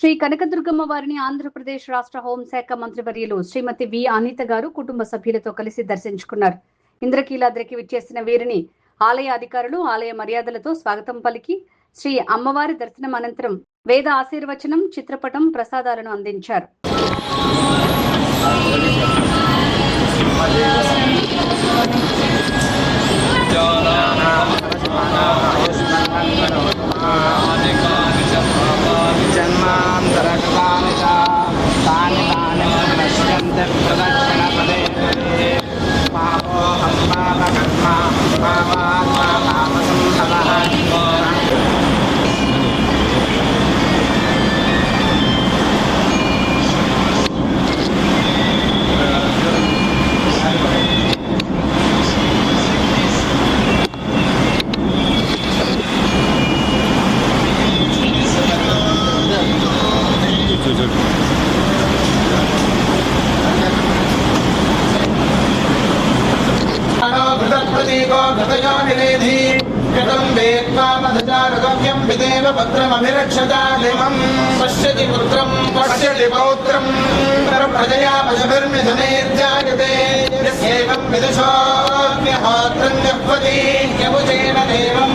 శ్రీ కనకదుర్గమ్మ వారిని ఆంధ్రప్రదేశ్ రాష్ట్ర హోంశాఖ మంత్రివర్యులు శ్రీమతి వి అనిత గారు కుటుంబ సభ్యులతో కలిసి దర్శించుకున్నారు. ఇంద్రకీలాద్రికి విచ్చేసిన వీరిని ఆలయ అధికారులు ఆలయ మర్యాదలతో స్వాగతం పలికి శ్రీ అమ్మవారి దర్శనం అనంతరం వేద ఆశీర్వచనం, చిత్రపటం, ప్రసాదాలను అందించారు. पश्यति पुत्रं पश्यति पौत्रं प्रजया पशुभिर्मिथुनैर्जायते यस्यैवं विदुषोऽग्निहोत्रं जह्वति यमुचेन देवं